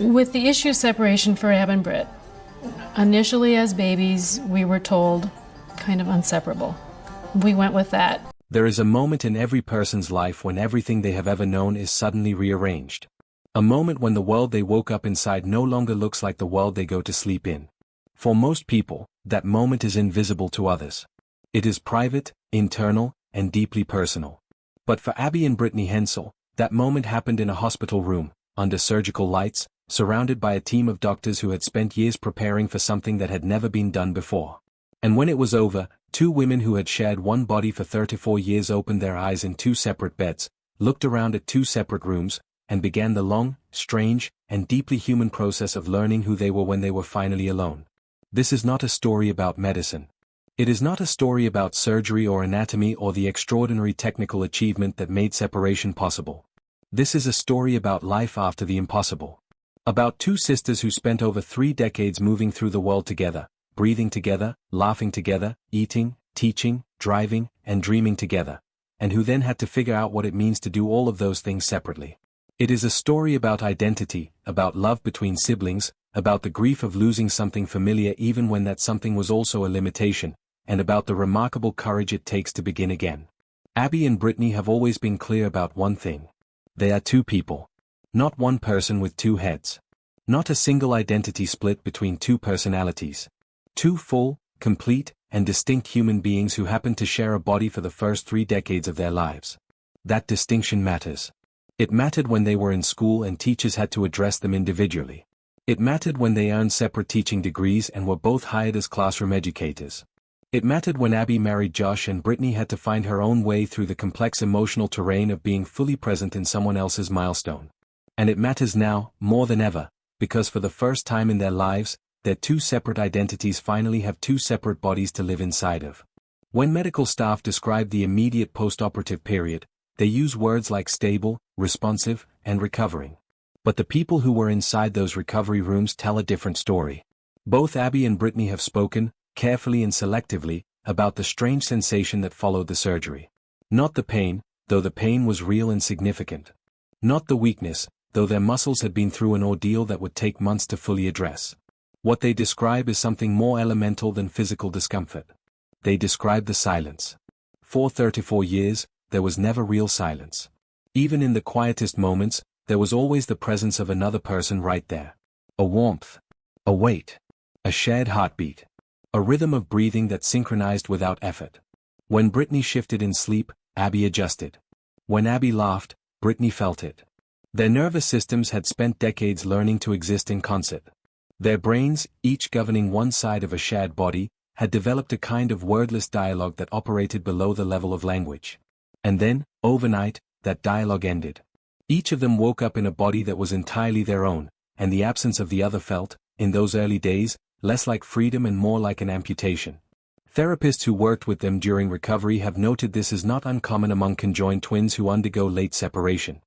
With the issue separation for Ab and Britt, initially as babies, we were told kind of inseparable. We went with that. There is a moment in every person's life when everything they have ever known is suddenly rearranged. A moment when the world they woke up inside no longer looks like the world they go to sleep in. For most people, that moment is invisible to others. It is private, internal, and deeply personal. But for Abby and Brittany Hensel, that moment happened in a hospital room, under surgical lights, surrounded by a team of doctors who had spent years preparing for something that had never been done before. And when it was over, two women who had shared one body for 34 years opened their eyes in two separate beds, looked around at two separate rooms, and began the long, strange, and deeply human process of learning who they were when they were finally alone. This is not a story about medicine. It is not a story about surgery or anatomy or the extraordinary technical achievement that made separation possible. This is a story about life after the impossible. About two sisters who spent over 3 decades moving through the world together, breathing together, laughing together, eating, teaching, driving, and dreaming together, and who then had to figure out what it means to do all of those things separately. It is a story about identity, about love between siblings, about the grief of losing something familiar even when that something was also a limitation, and about the remarkable courage it takes to begin again. Abby and Brittany have always been clear about one thing. They are two people. Not one person with two heads. Not a single identity split between two personalities. Two full, complete, and distinct human beings who happen to share a body for the first 3 decades of their lives. That distinction matters. It mattered when they were in school and teachers had to address them individually. It mattered when they earned separate teaching degrees and were both hired as classroom educators. It mattered when Abby married Josh and Brittany had to find her own way through the complex emotional terrain of being fully present in someone else's milestone. And it matters now, more than ever, because for the first time in their lives, their two separate identities finally have two separate bodies to live inside of. When medical staff describe the immediate post-operative period, they use words like stable, responsive, and recovering. But the people who were inside those recovery rooms tell a different story. Both Abby and Brittany have spoken, carefully and selectively, about the strange sensation that followed the surgery. Not the pain, though the pain was real and significant. Not the weakness, though their muscles had been through an ordeal that would take months to fully address. What they describe is something more elemental than physical discomfort. They describe the silence. For 34 years, there was never real silence. Even in the quietest moments, there was always the presence of another person right there. A warmth. A weight. A shared heartbeat. A rhythm of breathing that synchronized without effort. When Brittany shifted in sleep, Abby adjusted. When Abby laughed, Brittany felt it. Their nervous systems had spent decades learning to exist in concert. Their brains, each governing one side of a shared body, had developed a kind of wordless dialogue that operated below the level of language. And then, overnight, that dialogue ended. Each of them woke up in a body that was entirely their own, and the absence of the other felt, in those early days, less like freedom and more like an amputation. Therapists who worked with them during recovery have noted this is not uncommon among conjoined twins who undergo late separation.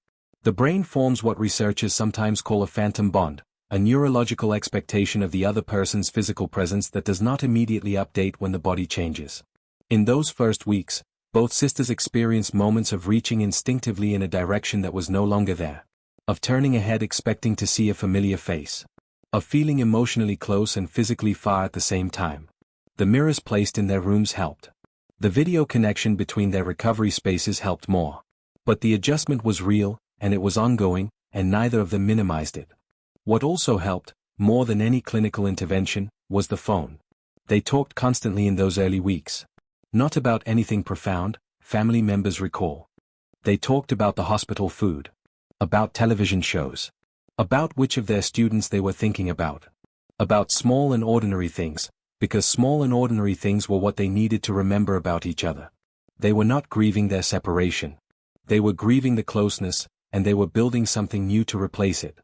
The brain forms what researchers sometimes call a phantom bond, a neurological expectation of the other person's physical presence that does not immediately update when the body changes. In those first weeks, both sisters experienced moments of reaching instinctively in a direction that was no longer there. Of turning ahead expecting to see a familiar face. Of feeling emotionally close and physically far at the same time. The mirrors placed in their rooms helped. The video connection between their recovery spaces helped more. But the adjustment was real, and it was ongoing, and neither of them minimized it. What also helped, more than any clinical intervention, was the phone. They talked constantly in those early weeks. Not about anything profound, family members recall. They talked about the hospital food. About television shows. About which of their students they were thinking about. About small and ordinary things, because small and ordinary things were what they needed to remember about each other. They were not grieving their separation. They were grieving the closeness, and they were building something new to replace it.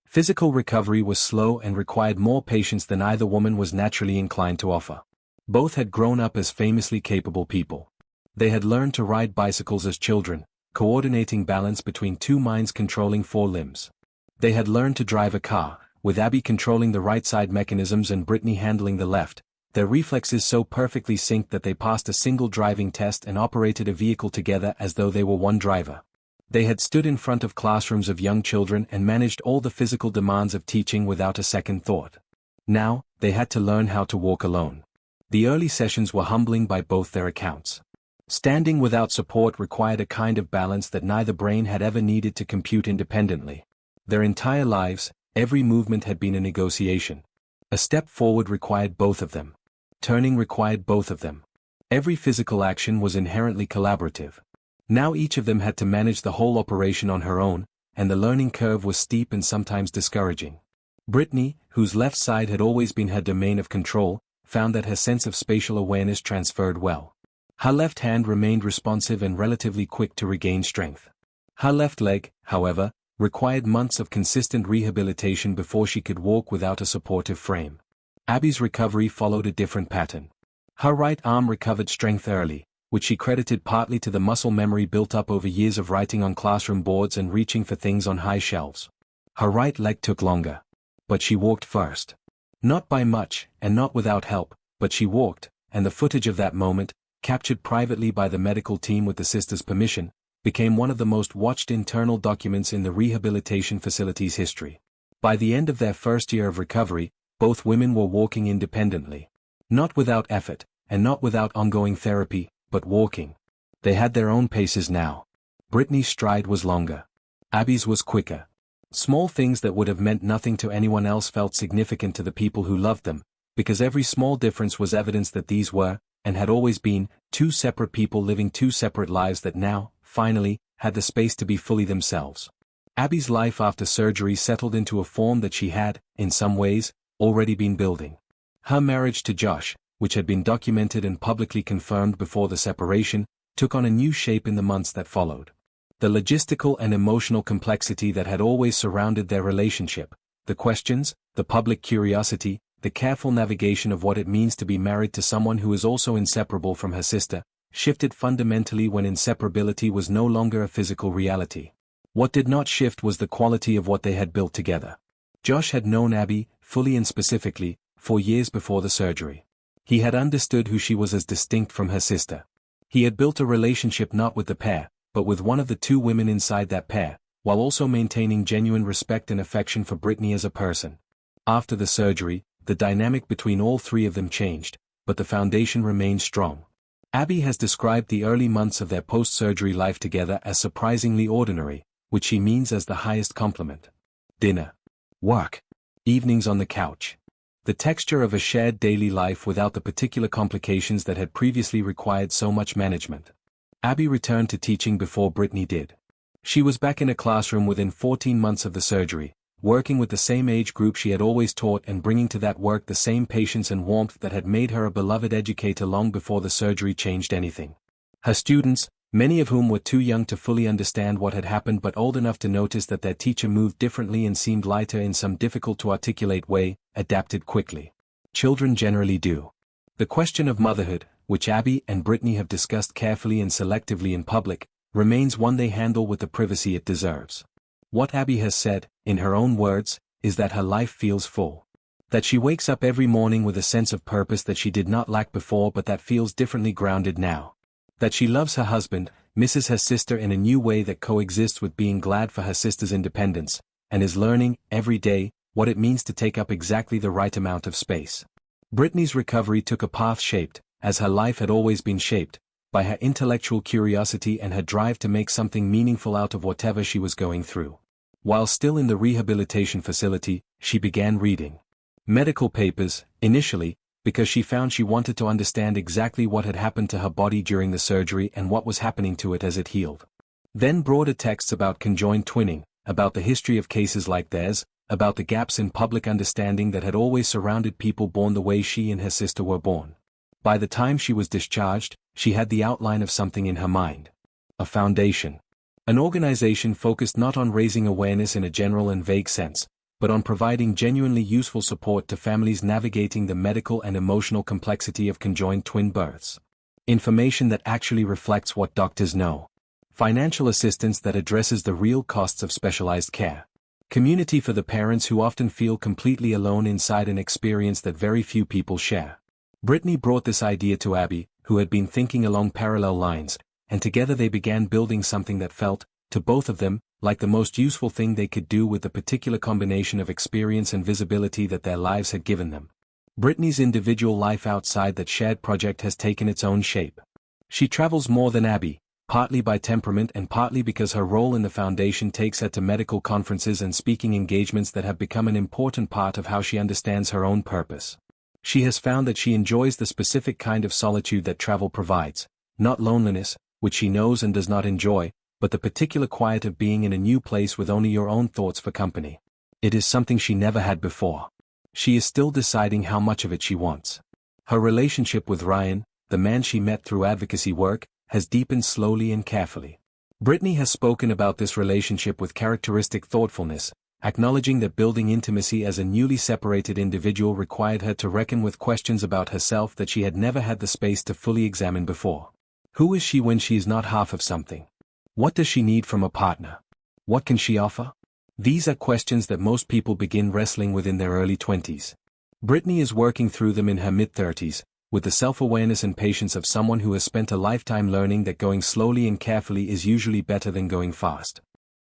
Physical recovery was slow and required more patience than either woman was naturally inclined to offer. Both had grown up as famously capable people. They had learned to ride bicycles as children, coordinating balance between two minds controlling 4 limbs. They had learned to drive a car, with Abby controlling the right side mechanisms and Brittany handling the left, their reflexes so perfectly synced that they passed a single driving test and operated a vehicle together as though they were one driver. They had stood in front of classrooms of young children and managed all the physical demands of teaching without a second thought. Now, they had to learn how to walk alone. The early sessions were humbling by both their accounts. Standing without support required a kind of balance that neither brain had ever needed to compute independently. Their entire lives, every movement had been a negotiation. A step forward required both of them. Turning required both of them. Every physical action was inherently collaborative. Now each of them had to manage the whole operation on her own, and the learning curve was steep and sometimes discouraging. Brittany, whose left side had always been her domain of control, found that her sense of spatial awareness transferred well. Her left hand remained responsive and relatively quick to regain strength. Her left leg, however, required months of consistent rehabilitation before she could walk without a supportive frame. Abby's recovery followed a different pattern. Her right arm recovered strength early, which she credited partly to the muscle memory built up over years of writing on classroom boards and reaching for things on high shelves. Her right leg took longer. But she walked first. Not by much, and not without help, but she walked, and the footage of that moment, captured privately by the medical team with the sisters' permission, became one of the most watched internal documents in the rehabilitation facility's history. By the end of their first year of recovery, both women were walking independently. Not without effort, and not without ongoing therapy, but walking. They had their own paces now. Brittany's stride was longer. Abby's was quicker. Small things that would have meant nothing to anyone else felt significant to the people who loved them, because every small difference was evidence that these were, and had always been, two separate people living two separate lives that now, finally, had the space to be fully themselves. Abby's life after surgery settled into a form that she had, in some ways, already been building. Her marriage to Josh, which had been documented and publicly confirmed before the separation, took on a new shape in the months that followed. The logistical and emotional complexity that had always surrounded their relationship, the questions, the public curiosity, the careful navigation of what it means to be married to someone who is also inseparable from her sister, shifted fundamentally when inseparability was no longer a physical reality. What did not shift was the quality of what they had built together. Josh had known Abby, fully and specifically, for years before the surgery. He had understood who she was as distinct from her sister. He had built a relationship not with the pair, but with one of the two women inside that pair, while also maintaining genuine respect and affection for Brittany as a person. After the surgery, the dynamic between all three of them changed, but the foundation remained strong. Abby has described the early months of their post-surgery life together as surprisingly ordinary, which she means as the highest compliment. Dinner. Work. Evenings on the couch. The texture of a shared daily life without the particular complications that had previously required so much management. Abby returned to teaching before Brittany did. She was back in a classroom within 14 months of the surgery, working with the same age group she had always taught and bringing to that work the same patience and warmth that had made her a beloved educator long before the surgery changed anything. Her students, many of whom were too young to fully understand what had happened but old enough to notice that their teacher moved differently and seemed lighter in some difficult-to-articulate way, adapted quickly. Children generally do. The question of motherhood, which Abby and Brittany have discussed carefully and selectively in public, remains one they handle with the privacy it deserves. What Abby has said, in her own words, is that her life feels full. That she wakes up every morning with a sense of purpose that she did not lack before but that feels differently grounded now. That she loves her husband, misses her sister in a new way that coexists with being glad for her sister's independence, and is learning, every day, what it means to take up exactly the right amount of space. Brittany's recovery took a path shaped, as her life had always been shaped, by her intellectual curiosity and her drive to make something meaningful out of whatever she was going through. While still in the rehabilitation facility, she began reading medical papers, initially, because she found she wanted to understand exactly what had happened to her body during the surgery and what was happening to it as it healed. Then broader texts about conjoined twinning, about the history of cases like theirs, about the gaps in public understanding that had always surrounded people born the way she and her sister were born. By the time she was discharged, she had the outline of something in her mind. A foundation. An organization focused not on raising awareness in a general and vague sense, but on providing genuinely useful support to families navigating the medical and emotional complexity of conjoined twin births. Information that actually reflects what doctors know. Financial assistance that addresses the real costs of specialized care. Community for the parents who often feel completely alone inside an experience that very few people share. Brittany brought this idea to Abby, who had been thinking along parallel lines, and together they began building something that felt, to both of them, like the most useful thing they could do with the particular combination of experience and visibility that their lives had given them. Brittany's individual life outside that shared project has taken its own shape. She travels more than Abby, partly by temperament and partly because her role in the foundation takes her to medical conferences and speaking engagements that have become an important part of how she understands her own purpose. She has found that she enjoys the specific kind of solitude that travel provides, not loneliness, which she knows and does not enjoy, but the particular quiet of being in a new place with only your own thoughts for company. It is something she never had before. She is still deciding how much of it she wants. Her relationship with Ryan, the man she met through advocacy work, has deepened slowly and carefully. Brittany has spoken about this relationship with characteristic thoughtfulness, acknowledging that building intimacy as a newly separated individual required her to reckon with questions about herself that she had never had the space to fully examine before. Who is she when she is not half of something? What does she need from a partner? What can she offer? These are questions that most people begin wrestling with in their early 20s. Brittany is working through them in her mid-30s, with the self-awareness and patience of someone who has spent a lifetime learning that going slowly and carefully is usually better than going fast.